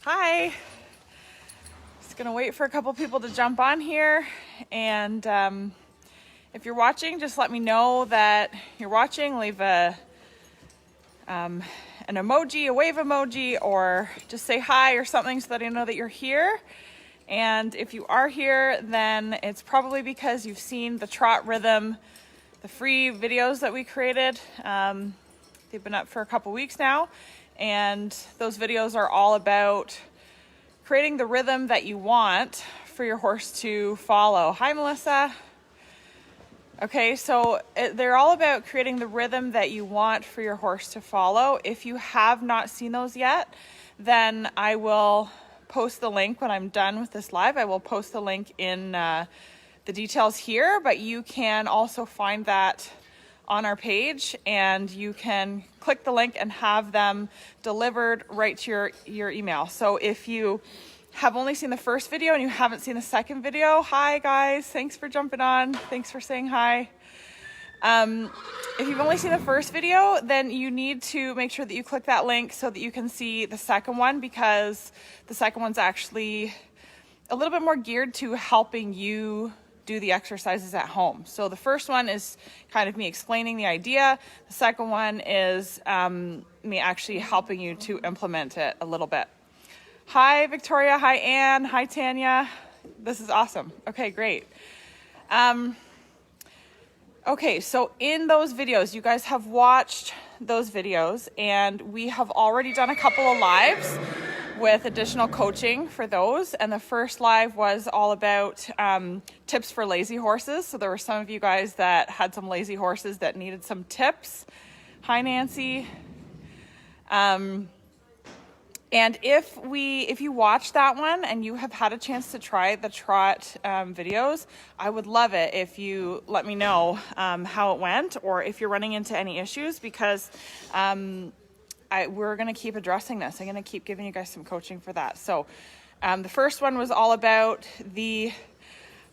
Hi. Just gonna wait for a couple people to jump on here, and if you're watching, just let me know that you're watching. Leave an emoji, a wave emoji, or just say hi or something so that I know that you're here. And if you are here, then it's probably because you've seen the Trot Rhythm, the free videos that we created. They've been up for a couple weeks now, and those videos are all about creating the rhythm that you want for your horse to follow. Hi, Melissa. Okay, so they're all about creating the rhythm that you want for your horse to follow. If you have not seen those yet, then I will post the link when I'm done with this live. I will post the link in the details here, but you can also find that on our page, and you can click the link and have them delivered right to your email. So if you have only seen the first video and you haven't seen the second video, hi guys, thanks for jumping on. Thanks for saying hi. If you've only seen the first video, then you need to make sure that you click that link so that you can see the second one, because the second one's actually a little bit more geared to helping you do the exercises at home. So the first one is kind of me explaining the idea. The second one is me actually helping you to implement it a little bit. Hi, Victoria. Hi, Anne. Hi, Tanya. This is awesome. Okay, great. Okay, so in those videos, you guys have watched those videos, and we have already done a couple of lives with additional coaching for those. And the first live was all about tips for lazy horses. So there were some of you guys that had some lazy horses that needed some tips. Hi, Nancy. And if you watch that one and you have had a chance to try the Trot videos, I would love it if you let me know how it went, or if you're running into any issues, because we're going to keep addressing this. I'm going to keep giving you guys some coaching for that. So the first one was all about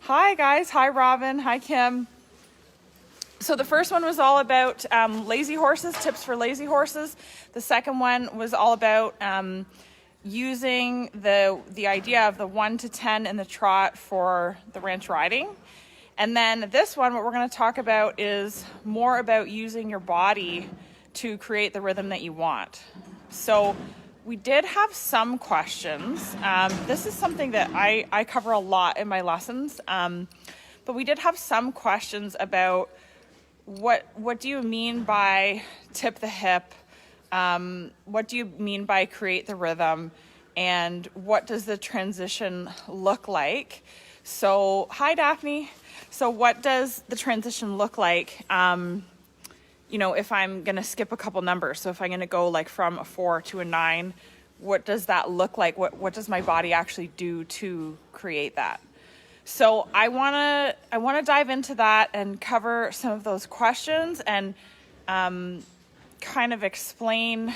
hi guys, hi Robin, hi Kim. So the first one was all about lazy horses, tips for lazy horses. The second one was all about using the idea of the 1 to 10 in the trot for the ranch riding. And then this one, what we're going to talk about, is more about using your body to create the rhythm that you want. So we did have some questions. This is something that I cover a lot in my lessons. But we did have some questions about what do you mean by tip the hip? What do you mean by create the rhythm? And what does the transition look like? So, hi Daphne. So what does the transition look like? If I'm going to skip a couple numbers, so if I'm going to go like from a 4 to a 9, what does that look like? What does my body actually do to create that? So I want to dive into that and cover some of those questions, and kind of explain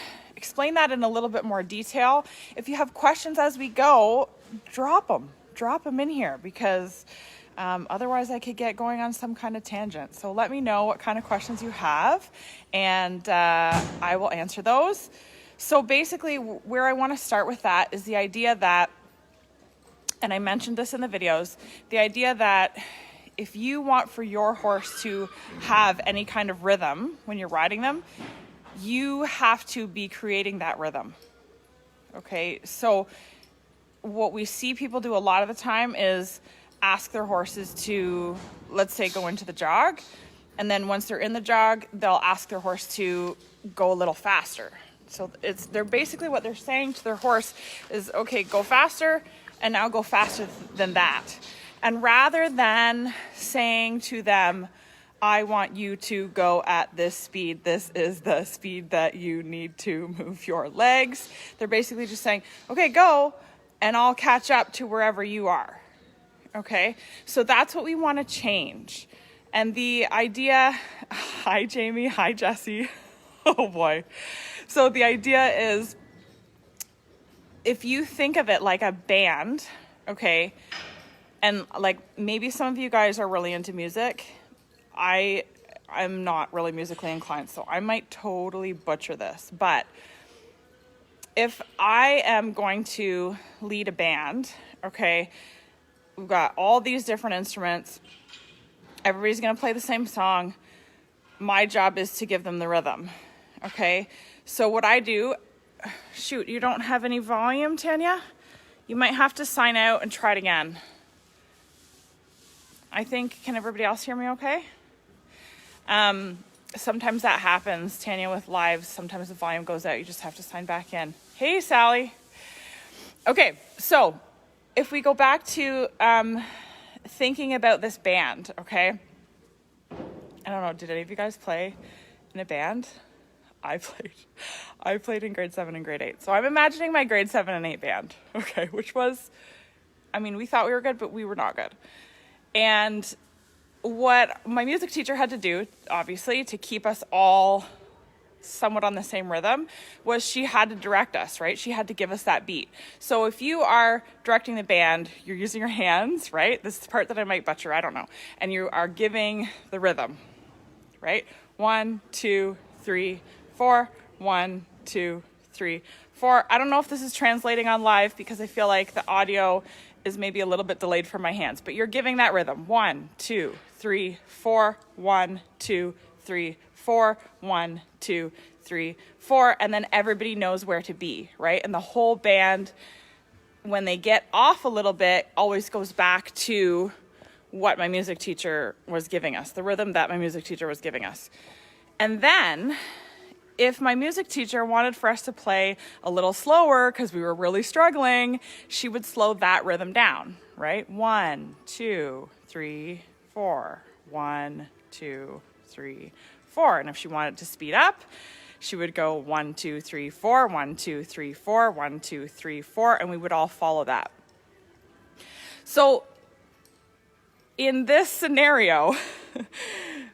that in a little bit more detail. If you have questions as we go, drop them in here, because otherwise I could get going on some kind of tangent. So let me know what kind of questions you have, and I will answer those. So basically where I want to start with that is the idea that, and I mentioned this in the videos, the idea that if you want for your horse to have any kind of rhythm when you're riding them, you have to be creating that rhythm. Okay, so what we see people do a lot of the time is ask their horses to, let's say, go into the jog, and then once they're in the jog, they'll ask their horse to go a little faster. So they're basically, what they're saying to their horse is, okay, go faster, and now go faster than that. And rather than saying to them, I want you to go at this speed, this is the speed that you need to move your legs, they're basically just saying, okay, go, and I'll catch up to wherever you are. Okay, so that's what we want to change. And the idea, hi Jamie, hi Jesse, oh boy. So the idea is, if you think of it like a band, okay, and like maybe some of you guys are really into music. I'm not really musically inclined, so I might totally butcher this, but if I am going to lead a band, okay, we've got all these different instruments, everybody's going to play the same song. My job is to give them the rhythm, okay? So what I do, shoot, you don't have any volume, Tanya? You might have to sign out and try it again. I think, can everybody else hear me okay? Sometimes that happens, Tanya, with lives. Sometimes the volume goes out. You just have to sign back in. Hey, Sally. Okay, so if we go back to thinking about this band, okay? I don't know, did any of you guys play in a band? I played in grade 7 and grade 8. So I'm imagining my grade 7 and 8 band, okay, which was, I mean, we thought we were good, but we were not good. And what my music teacher had to do, obviously, to keep us all somewhat on the same rhythm, was she had to direct us, right? She had to give us that beat. So if you are directing the band, you're using your hands, right? This is the part that I might butcher, I don't know. And you are giving the rhythm, right? 1, 2, 3, 4. 1, 2, 3, 4. I don't know if this is translating on live because I feel like the audio is maybe a little bit delayed from my hands, but you're giving that rhythm. 1, 2, 3, 4. 1, 2, 3, 4. 1, 2, 3, 4. And then everybody knows where to be, right? And the whole band, when they get off a little bit, always goes back to what my music teacher was giving us, the rhythm that my music teacher was giving us. And then if my music teacher wanted for us to play a little slower because we were really struggling, she would slow that rhythm down, right? 1, 2, 3, 4. 1, 2, 3, 4. And if she wanted to speed up, she would go 1, 2, 3, 4, 1, 2, 3, 4, 1, 2, 3, 4, and we would all follow that. So in this scenario,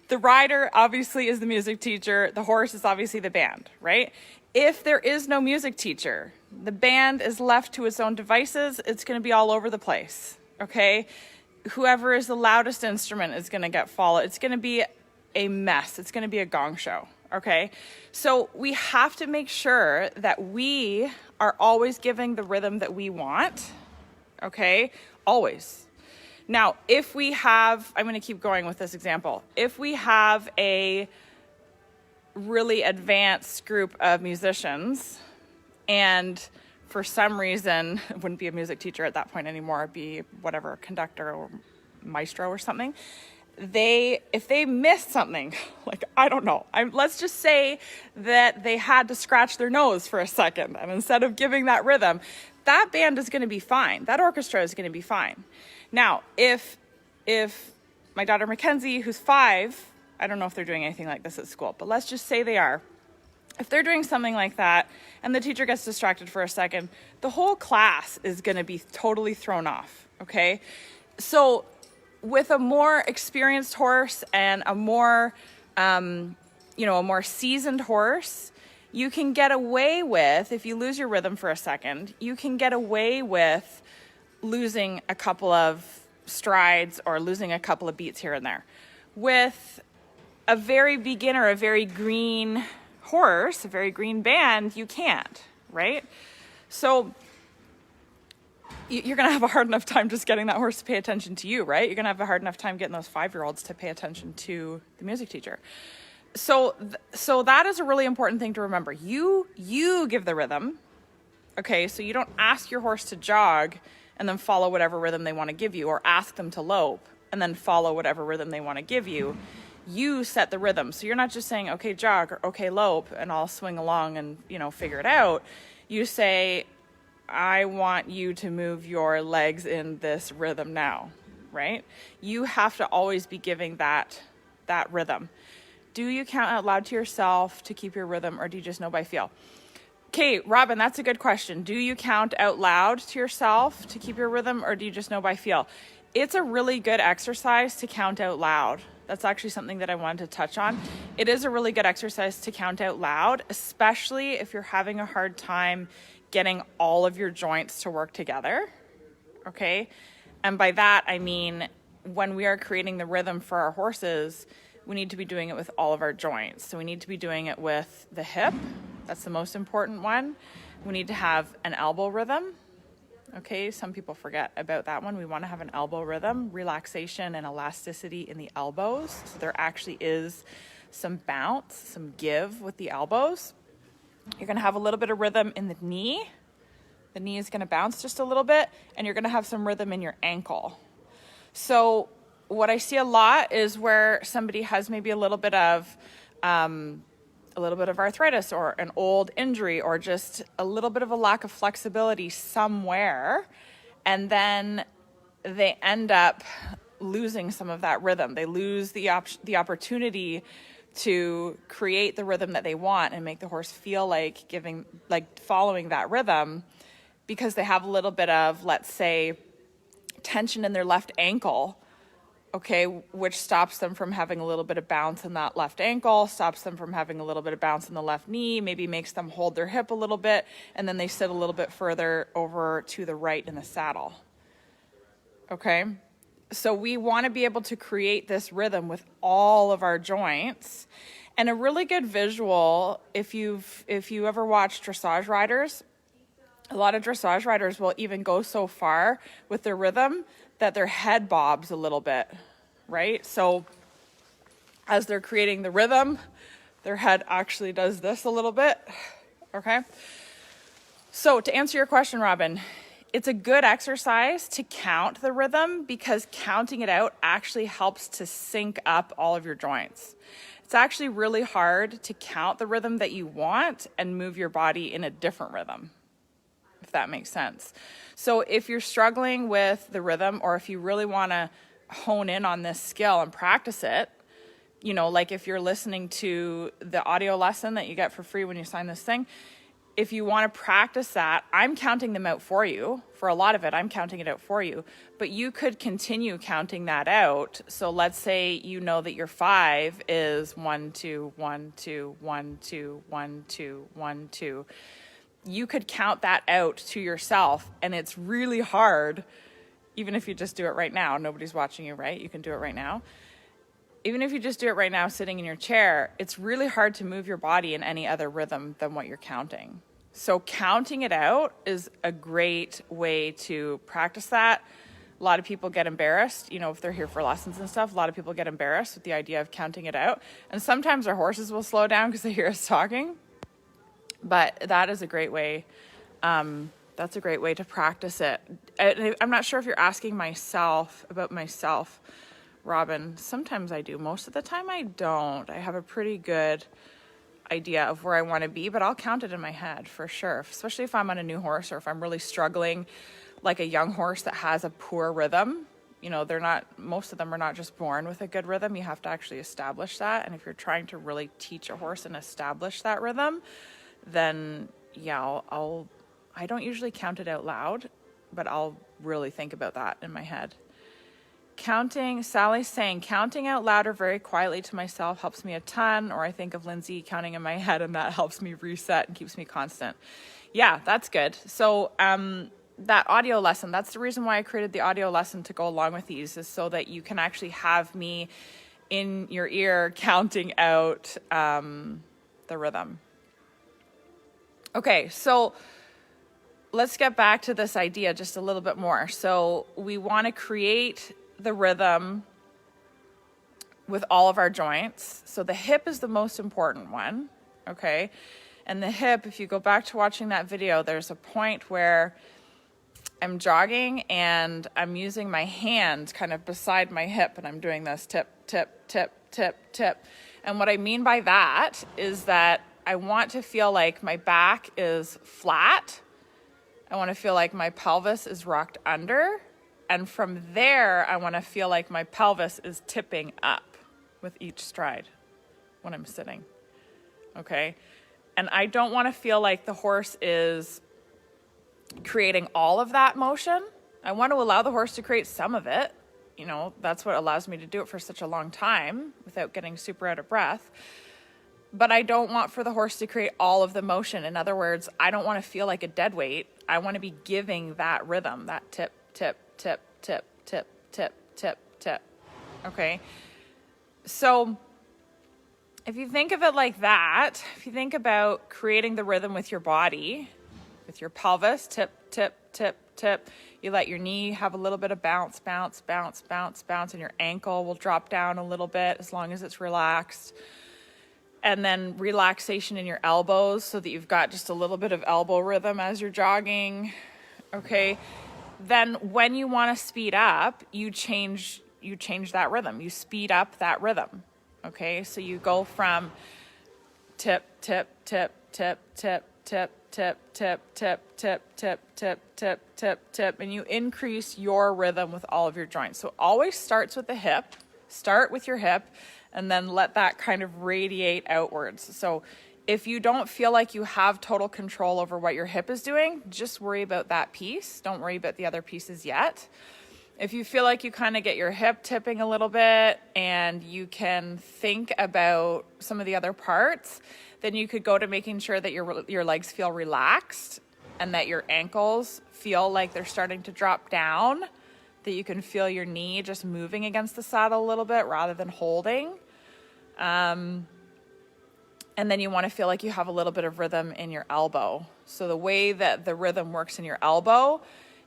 the rider obviously is the music teacher. The horse is obviously the band, right? If there is no music teacher, the band is left to its own devices. It's going to be all over the place, okay? Whoever is the loudest instrument is going to get followed. It's going to be a mess. It's going to be a gong show, okay? So we have to make sure that we are always giving the rhythm that we want, okay? Always. Now, if we have, I'm going to keep going with this example. If we have a really advanced group of musicians and for some reason, it wouldn't be a music teacher at that point anymore, it'd be whatever, conductor or maestro or something. If they missed something, like, I don't know, let's just say that they had to scratch their nose for a second, and instead of giving that rhythm, that band is going to be fine. That orchestra is going to be fine. Now, if my daughter Mackenzie, who's 5, I don't know if they're doing anything like this at school, but let's just say they are. If they're doing something like that and the teacher gets distracted for a second, the whole class is going to be totally thrown off, okay? So with a more experienced horse and a more, a more seasoned horse, you can get away with, if you lose your rhythm for a second, you can get away with losing a couple of strides or losing a couple of beats here and there. With a very beginner, a very green horse, a very green band, you can't, right? So you're going to have a hard enough time just getting that horse to pay attention to you, right? You're going to have a hard enough time getting those 5-year-olds to pay attention to the music teacher. So that is a really important thing to remember. You give the rhythm, okay? So you don't ask your horse to jog and then follow whatever rhythm they want to give you, or ask them to lope and then follow whatever rhythm they want to give you. You set the rhythm. So you're not just saying, okay, jog, or okay, lope, and I'll swing along and, figure it out. You say, I want you to move your legs in this rhythm now, right? You have to always be giving that rhythm. Do you count out loud to yourself to keep your rhythm, or do you just know by feel? Okay, Robin, that's a good question. Do you count out loud to yourself to keep your rhythm, or do you just know by feel? It's a really good exercise to count out loud. That's actually something that I wanted to touch on. It is a really good exercise to count out loud, especially if you're having a hard time getting all of your joints to work together, okay? And by that, I mean, when we are creating the rhythm for our horses, we need to be doing it with all of our joints. So we need to be doing it with the hip. That's the most important one. We need to have an elbow rhythm. Okay, some people forget about that one. We want to have an elbow rhythm, relaxation and elasticity in the elbows. So there actually is some bounce, some give with the elbows. You're going to have a little bit of rhythm in the knee. The knee is going to bounce just a little bit, and you're going to have some rhythm in your ankle. So what I see a lot is where somebody has maybe a little bit of arthritis or an old injury or just a little bit of a lack of flexibility somewhere, and then they end up losing some of that rhythm. They lose the opportunity to create the rhythm that they want and make the horse feel like following that rhythm, because they have a little bit of, let's say, tension in their left ankle, okay, which stops them from having a little bit of bounce in that left ankle, stops them from having a little bit of bounce in the left knee, maybe makes them hold their hip a little bit, and then they sit a little bit further over to the right in the saddle. Okay, so we want to be able to create this rhythm with all of our joints. And a really good visual, if you ever watched dressage riders, a lot of dressage riders will even go so far with their rhythm that their head bobs a little bit, right? So as they're creating the rhythm, their head actually does this a little bit, okay? So to answer your question, Robin, it's a good exercise to count the rhythm, because counting it out actually helps to sync up all of your joints. It's actually really hard to count the rhythm that you want and move your body in a different rhythm, if that makes sense. So if you're struggling with the rhythm, or if you really want to hone in on this skill and practice it, you know, like if you're listening to the audio lesson that you get for free when you sign this thing, if you want to practice that, I'm counting them out for you. For a lot of it, I'm counting it out for you. But you could continue counting that out. So let's say you know that your 5 is 1, 2, 1, 2, 1, 2, 1, 2, 1, 2. You could count that out to yourself, and it's really hard, even if you just do it right now. Nobody's watching you, right? You can do it right now. Even if you just do it right now sitting in your chair, it's really hard to move your body in any other rhythm than what you're counting. So counting it out is a great way to practice that. A lot of people get embarrassed, you know, if they're here for lessons and stuff. A lot of people get embarrassed with the idea of counting it out. And sometimes our horses will slow down because they hear us talking. But that is a great way. That's a great way to practice it. I'm not sure if you're asking about myself, Robin. Sometimes I do. Most of the time I don't. I have a pretty good idea of where I want to be, but I'll count it in my head for sure, especially if I'm on a new horse or if I'm really struggling, like a young horse that has a poor rhythm. You know, most of them are not just born with a good rhythm. You have to actually establish that. And if you're trying to really teach a horse and establish that rhythm, then yeah, I don't usually count it out loud, but I'll really think about that in my head. Sally's saying, counting out loud or very quietly to myself helps me a ton, or I think of Lindsay counting in my head and that helps me reset and keeps me constant. Yeah, that's good. So that audio lesson, that's the reason why I created the audio lesson to go along with these, is so that you can actually have me in your ear counting out the rhythm. Okay, so let's get back to this idea just a little bit more. So we want to create the rhythm with all of our joints. So the hip is the most important one, okay? And the hip, if you go back to watching that video, there's a point where I'm jogging and I'm using my hand kind of beside my hip and I'm doing this tip, tip, tip, tip, tip. And what I mean by that is that I want to feel like my back is flat. I want to feel like my pelvis is rocked under. And from there, I want to feel like my pelvis is tipping up with each stride when I'm sitting. Okay? And I don't want to feel like the horse is creating all of that motion. I want to allow the horse to create some of it. You know, that's what allows me to do it for such a long time without getting super out of breath. But I don't want for the horse to create all of the motion. In other words, I don't want to feel like a dead weight. I want to be giving that rhythm, that tip, tip, tip, tip, tip, tip, tip, tip. Okay? So if you think of it like that, if you think about creating the rhythm with your body, with your pelvis, tip, tip, tip, tip. You let your knee have a little bit of bounce, bounce, bounce, bounce, bounce, and your ankle will drop down a little bit as long as it's relaxed. And then relaxation in your elbows so that you've got just a little bit of elbow rhythm as you're jogging. Okay. Then when you want to speed up, you change that rhythm. You speed up that rhythm. Okay. So you go from tip, tip, tip, tip, tip, tip, tip, tip, tip, tip, tip, tip, tip, tip, tip, and you increase your rhythm with all of your joints. So always starts with the hip. Start with your hip and then let that kind of radiate outwards. So if you don't feel like you have total control over what your hip is doing, just worry about that piece. Don't worry about the other pieces yet. If you feel like you kind of get your hip tipping a little bit and you can think about some of the other parts, then you could go to making sure that your legs feel relaxed and that your ankles feel like they're starting to drop down, that you can feel your knee just moving against the saddle a little bit rather than holding. And then you want to feel like you have a little bit of rhythm in your elbow. So the way that the rhythm works in your elbow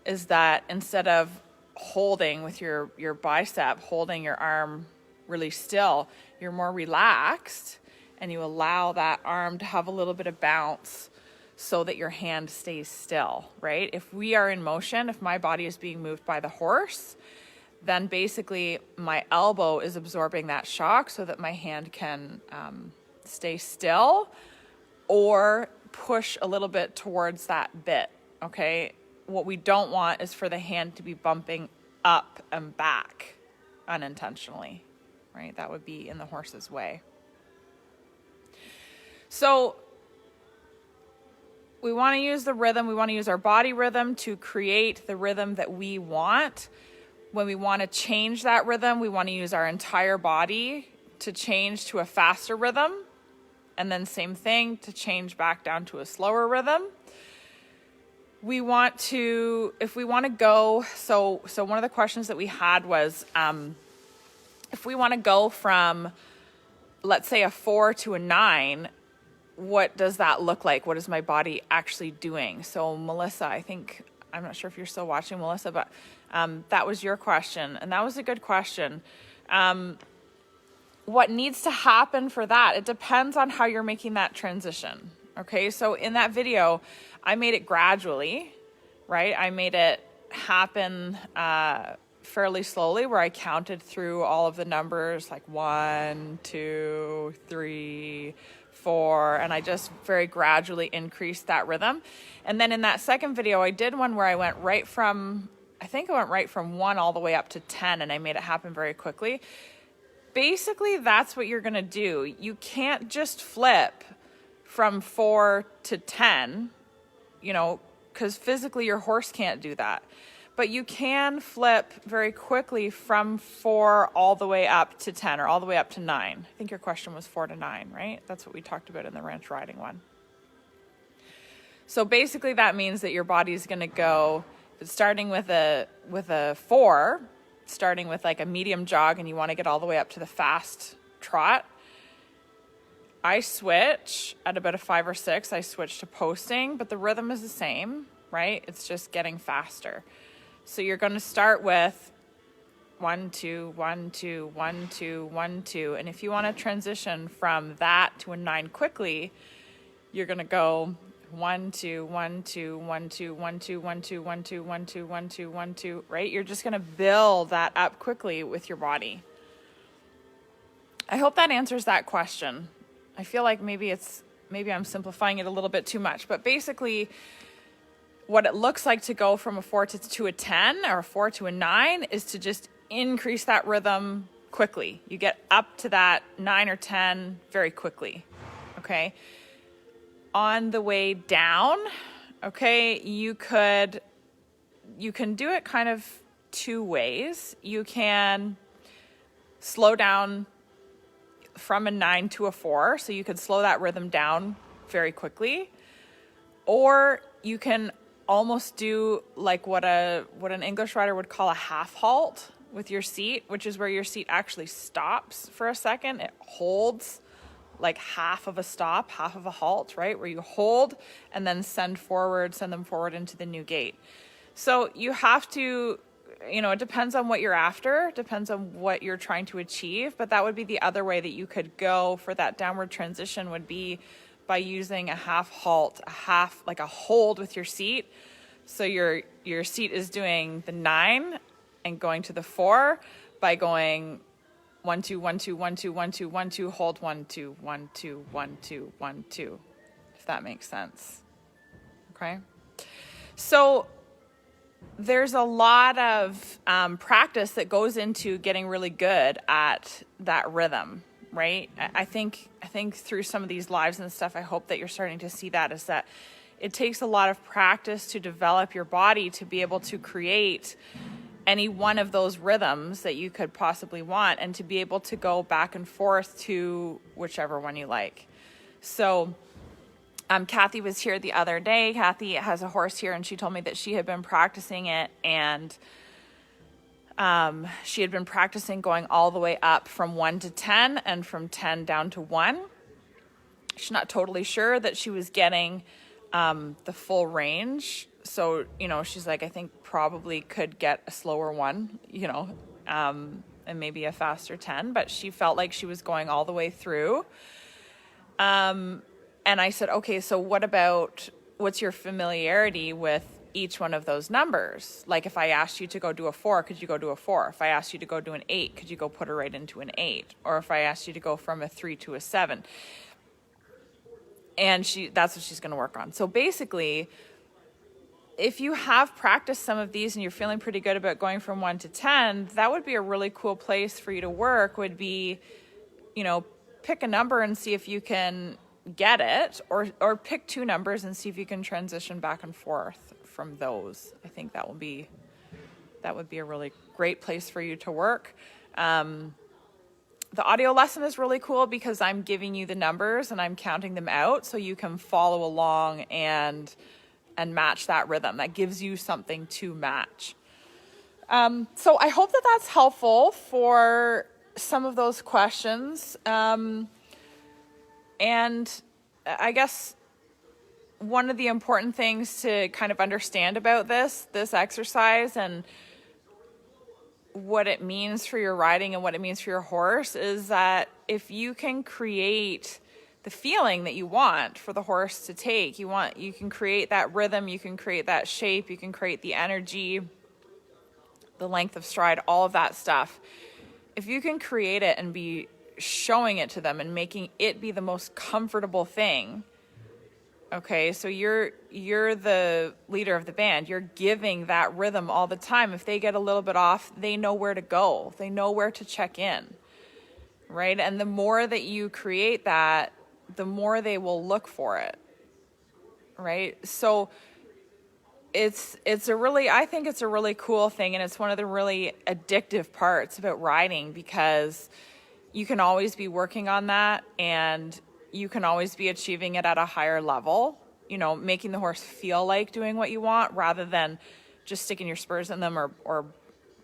is that instead of holding with your bicep, holding your arm really still, you're more relaxed and you allow that arm to have a little bit of bounce so that your hand stays still, right? If we are in motion, if my body is being moved by the horse, then basically my elbow is absorbing that shock so that my hand can stay still or push a little bit towards that bit, okay? What we don't want is for the hand to be bumping up and back unintentionally, right? That would be in the horse's way. So we want to use the rhythm. We want to use our body rhythm to create the rhythm that we want. When we want to change that rhythm, we want to use our entire body to change to a faster rhythm. And then same thing to change back down to a slower rhythm. We want to, if we want to go, so one of the questions that we had was, if we want to go from, let's say, a 4 to a 9, what does that look like? What is my body actually doing? So Melissa, I'm not sure if you're still watching, Melissa, but that was your question. And that was a good question. What needs to happen for that? It depends on how you're making that transition. Okay, so in that video, I made it gradually, right? I made it happen fairly slowly where I counted through all of the numbers like 1, 2, 3, 4, and I just very gradually increased that rhythm. And then in that second video, I did one where I went right from 1 all the way up to 10, and I made it happen very quickly. Basically, that's what you're gonna do. You can't just flip from 4 to 10, because physically your horse can't do that. But you can flip very quickly from 4 all the way up to 10 or all the way up to 9. I think your question was 4 to 9, right? That's what we talked about in the ranch riding one. So basically that means that your body is going to go, starting with a 4, starting with like a medium jog, and you want to get all the way up to the fast trot. I switch at about a 5 or 6. I switch to posting, but the rhythm is the same, right? It's just getting faster. So you're going to start with 1, 2, 1, 2, 1, 2, 1, 2. And if you want to transition from that to a 9 quickly, you're going to go 1, 2, 1, 2, 1, 2, 1, 2, 1, 2, 1, 2, 1, 2, 1, 2, 1, 2, right? You're just going to build that up quickly with your body. I hope that answers that question. I feel like maybe I'm simplifying it a little bit too much, but basically what it looks like to go from a 4 to a 10 or a 4 to a 9 is to just increase that rhythm quickly. You get up to that 9 or 10 very quickly, okay? On the way down, okay, you can do it kind of 2 ways. You can slow down from a 9 to a 4, so you could slow that rhythm down very quickly, or you can almost do like what an English rider would call a half halt with your seat, which is where your seat actually stops for a second. It holds like half of a stop, half of a halt, right? Where you hold and then send them forward into the new gait. So you have to, it depends on what you're after, depends on what you're trying to achieve, but that would be the other way that you could go for that downward transition, would be by using a half halt, like a hold with your seat. So your seat is doing the 9 and going to the 4 by going 1 2 1 2 1 2 1 2 1 2, hold 1 2 1 2 1 2 1 2, if that makes sense. Okay, so there's a lot of practice that goes into getting really good at that rhythm, right? I think through some of these lives and stuff, I hope that you're starting to see that, is that it takes a lot of practice to develop your body to be able to create any one of those rhythms that you could possibly want, and to be able to go back and forth to whichever one you like. So Kathy was here the other day. Kathy has a horse here, and she told me that she had been practicing it, and she had been practicing going all the way up from 1 to 10 and from 10 down to 1. She's not totally sure that she was getting the full range. So, she's like, I think probably could get a slower 1, and maybe a faster 10, but she felt like she was going all the way through. And I said, okay, so what's your familiarity with each one of those numbers? Like, if I asked you to go do a 4, could you go do a 4? If I asked you to go do an 8, could you go put her right into an 8? Or if I asked you to go from a 3 to a 7? And that's what she's going to work on. So basically, if you have practiced some of these and you're feeling pretty good about going from 1 to 10, that would be a really cool place for you to work, would be, pick a number and see if you can get it, or pick 2 numbers and see if you can transition back and forth from those. I think that would be a really great place for you to work. The audio lesson is really cool because I'm giving you the numbers and I'm counting them out so you can follow along and match that rhythm. That gives you something to match. So I hope that that's helpful for some of those questions. And I guess one of the important things to kind of understand about this exercise and what it means for your riding and what it means for your horse is that if you can create the feeling that you want for the horse to take, you can create that rhythm, you can create that shape, you can create the energy, the length of stride, all of that stuff. If you can create it and be showing it to them and making it be the most comfortable thing, okay, so you're the leader of the band. You're giving that rhythm all the time. If they get a little bit off, they know where to go. They know where to check in, right? And the more that you create that, the more they will look for it, right? So I think it's a really cool thing, and it's one of the really addictive parts about riding, because you can always be working on that, and you can always be achieving it at a higher level, making the horse feel like doing what you want rather than just sticking your spurs in them or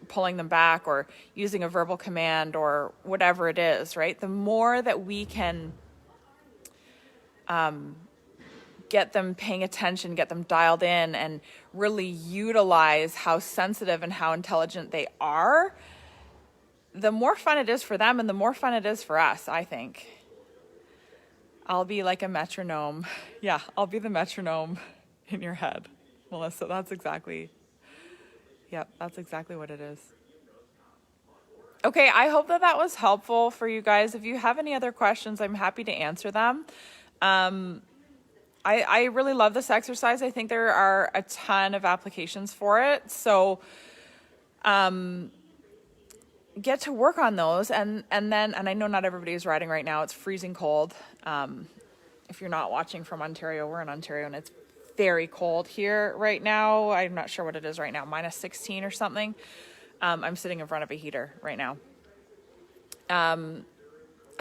pulling them back or using a verbal command or whatever it is, right? The more that we can get them paying attention, get them dialed in, and really utilize how sensitive and how intelligent they are, the more fun it is for them and the more fun it is for us, I think. I'll be like a metronome. Yeah, I'll be the metronome in your head, Melissa. That's exactly what it is. Okay, I hope that was helpful for you guys. If you have any other questions, I'm happy to answer them. I really love this exercise. I think there are a ton of applications for it. So get to work on those, and I know not everybody is riding right now. It's freezing cold. If you're not watching from Ontario, we're in Ontario, and it's very cold here right now. I'm not sure what it is right now, minus 16 or something. I'm sitting in front of a heater right now.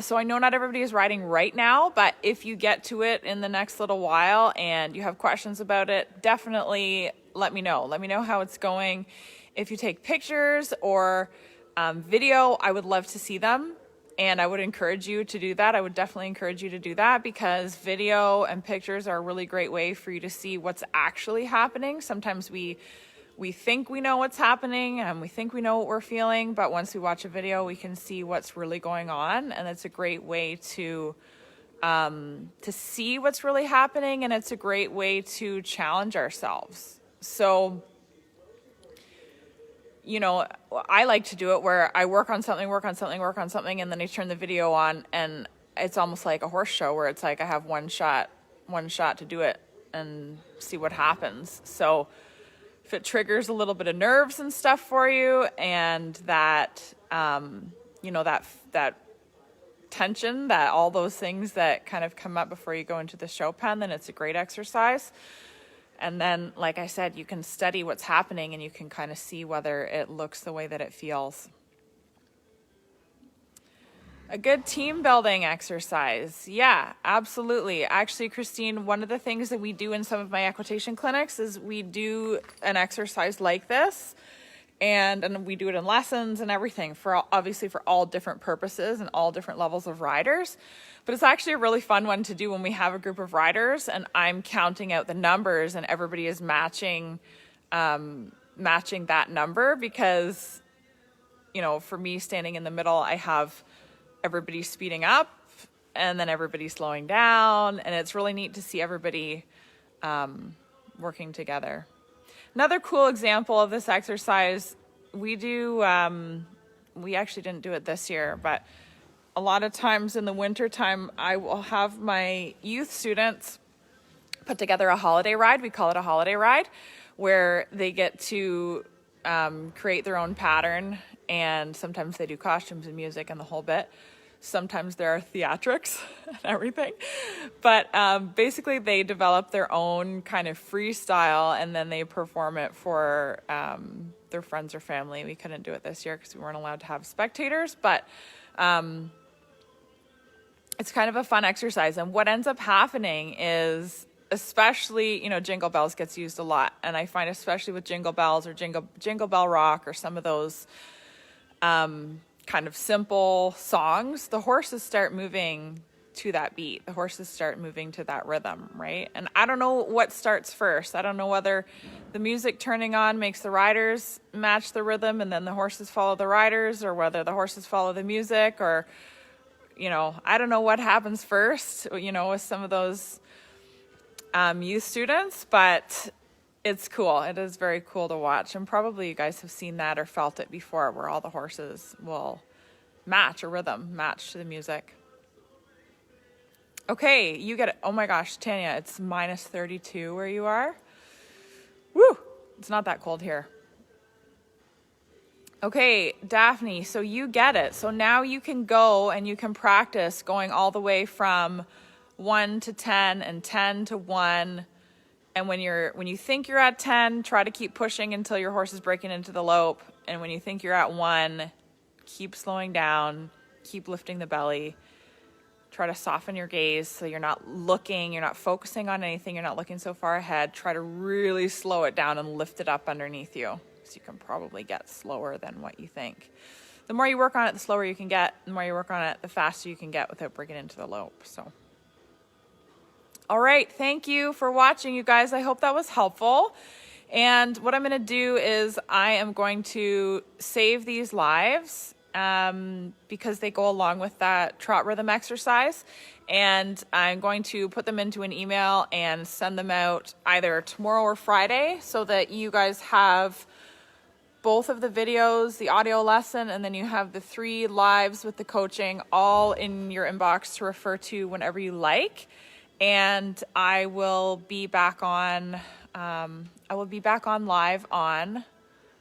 So I know not everybody is riding right now, but if you get to it in the next little while and you have questions about it, definitely let me know. Let me know how it's going. If you take pictures or video, I would love to see them. And I would encourage you to do that. I would definitely encourage you to do that, because video and pictures are a really great way for you to see what's actually happening. Sometimes we think we know what's happening and we think we know what we're feeling, but once we watch a video, we can see what's really going on. And it's a great way to see what's really happening, and it's a great way to challenge ourselves. So, you know, I like to do it where I work on something, and then I turn the video on, and it's almost like a horse show where it's like I have one shot to do it and see what happens. So if it triggers a little bit of nerves and stuff for you, and that, you know, that tension, that all those things that kind of come up before you go into the show pen, then it's a great exercise. And then, like I said, you can study what's happening and you can kind of see whether it looks the way that it feels. A good team building exercise. Yeah, absolutely. Actually, Christine, one of the things that we do in some of my equitation clinics is we do an exercise like this. And we do it in lessons and everything, obviously for all different purposes and all different levels of riders. But it's actually a really fun one to do when we have a group of riders and I'm counting out the numbers and everybody is matching that number, because, you know, for me standing in the middle, I have everybody speeding up and then everybody slowing down, and it's really neat to see everybody working together. Another cool example of this exercise, we do, we actually didn't do it this year, but a lot of times in the winter time, I will have my youth students put together a holiday ride. We call it a holiday ride, where they get to create their own pattern, and sometimes they do costumes and music and the whole bit. Sometimes there are theatrics and everything. But basically they develop their own kind of freestyle, and then they perform it for their friends or family. We couldn't do it this year because we weren't allowed to have spectators, but it's kind of a fun exercise. And what ends up happening is, especially, you know, Jingle Bells gets used a lot. And I find especially with Jingle Bells or Jingle Bell Rock or some of those kind of simple songs, the horses start moving to that beat. The horses start moving to that rhythm, right? And I don't know what starts first. I don't know whether the music turning on makes the riders match the rhythm and then the horses follow the riders, or whether the horses follow the music, or, you know, I don't know what happens first, you know, with some of those youth students, but it's cool. It is very cool to watch. And probably you guys have seen that or felt it before, where all the horses will match a rhythm, match to the music. Okay, you get it. Oh my gosh, Tanya, it's minus 32 where you are. Woo! It's not that cold here. Okay, Daphne, so you get it. So now you can go and you can practice going all the way from 1 to 10 and 10 to 1. And when you think you're at 10, try to keep pushing until your horse is breaking into the lope. And when you think you're at 1, keep slowing down, keep lifting the belly. Try to soften your gaze so you're not looking, you're not focusing on anything, you're not looking so far ahead. Try to really slow it down and lift it up underneath you, so you can probably get slower than what you think. The more you work on it, the slower you can get. The more you work on it, the faster you can get without breaking into the lope. So, all right, thank you for watching, you guys. I hope that was helpful. And what I'm going to do is I am going to save these lives because they go along with that trot rhythm exercise. And I'm going to put them into an email and send them out either tomorrow or Friday, so that you guys have both of the videos, the audio lesson, and then you have the 3 lives with the coaching all in your inbox to refer to whenever you like. And I will be back on live on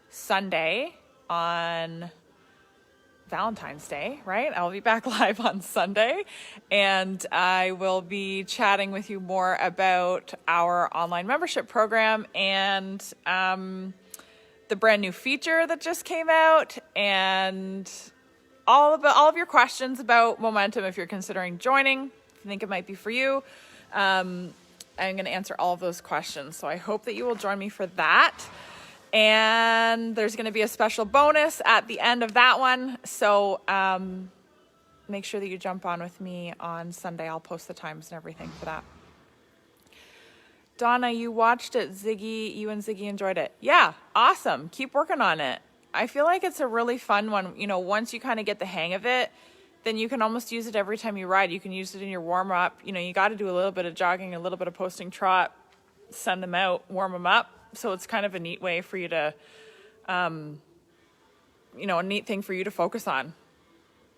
Sunday, on Valentine's Day, right? I'll be back live on Sunday, and I will be chatting with you more about our online membership program and the brand new feature that just came out, and all of your questions about momentum if you're considering joining, if you think it might be for you. I'm going to answer all of those questions. So I hope that you will join me for that. And there's going to be a special bonus at the end of that one. So make sure that you jump on with me on Sunday. I'll post the times and everything for that. Donna, you watched it, Ziggy. You and Ziggy enjoyed it. Yeah, awesome. Keep working on it. I feel like it's a really fun one. You know, once you kind of get the hang of it, then you can almost use it every time you ride. You can use it in your warm-up. You know, you got to do a little bit of jogging, a little bit of posting trot, send them out, warm them up. So it's kind of a neat way for you to, you know, a neat thing for you to focus on.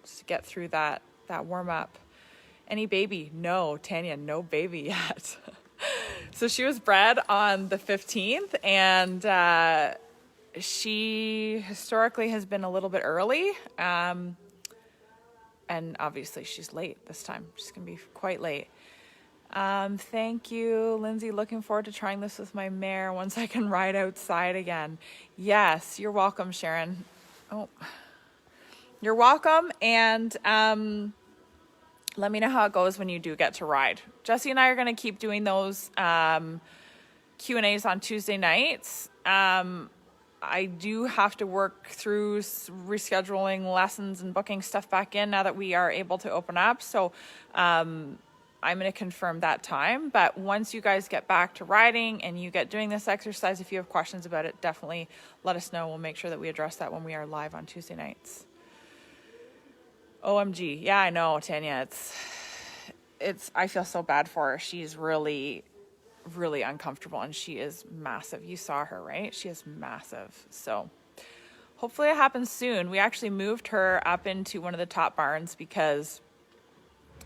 Just to get through that warm-up. Any baby? No, Tanya, no baby yet. So she was bred on the 15th, and she historically has been a little bit early. And obviously she's late this time. She's going to be quite late. Thank you, Lindsay. Looking forward to trying this with my mare once I can ride outside again. Yes, you're welcome, Sharon. Oh, you're welcome. And let me know how it goes when you do get to ride. Jesse and I are going to keep doing those Q&As on Tuesday nights. I do have to work through rescheduling lessons and booking stuff back in now that we are able to open up. So I'm going to confirm that time. But once you guys get back to riding and you get doing this exercise, if you have questions about it, definitely let us know. We'll make sure that we address that when we are live on Tuesday nights. OMG. Yeah, I know, Tanya. I feel so bad for her. She's really uncomfortable, and she is massive. You saw her, right? She is massive. So hopefully it happens soon. We actually moved her up into one of the top barns because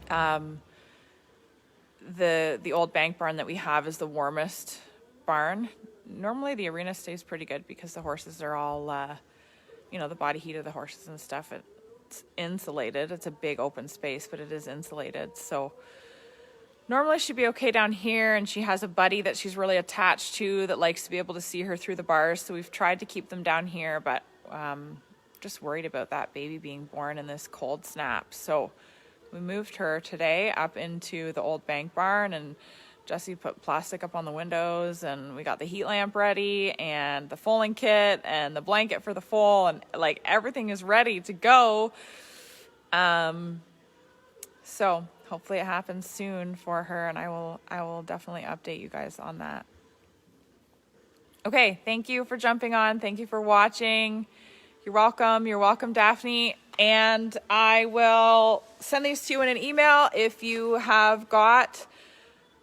the old bank barn that we have is the warmest barn. Normally the arena stays pretty good because the horses are all, the body heat of the horses and stuff. It's insulated. It's a big open space, but it is insulated. So normally she'd be okay down here, and she has a buddy that she's really attached to that likes to be able to see her through the bars. So we've tried to keep them down here, but just worried about that baby being born in this cold snap. So we moved her today up into the old bank barn, and Jesse put plastic up on the windows, and we got the heat lamp ready and the foaling kit and the blanket for the foal, and like everything is ready to go. So hopefully it happens soon for her, and I will definitely update you guys on that. Okay, thank you for jumping on. Thank you for watching. You're welcome. You're welcome, Daphne. And I will send these to you in an email. If you have got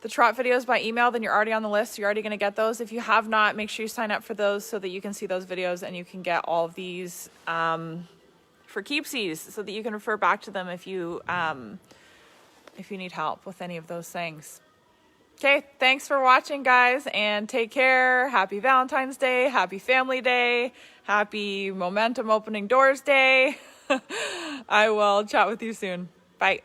the trot videos by email, then you're already on the list. You're already going to get those. If you have not, make sure you sign up for those so that you can see those videos, and you can get all of these for keepsies so that you can refer back to them if you need help with any of those things. Okay, thanks for watching, guys, and take care. Happy Valentine's Day, happy Family Day, happy Momentum Opening Doors Day. I will chat with you soon. Bye.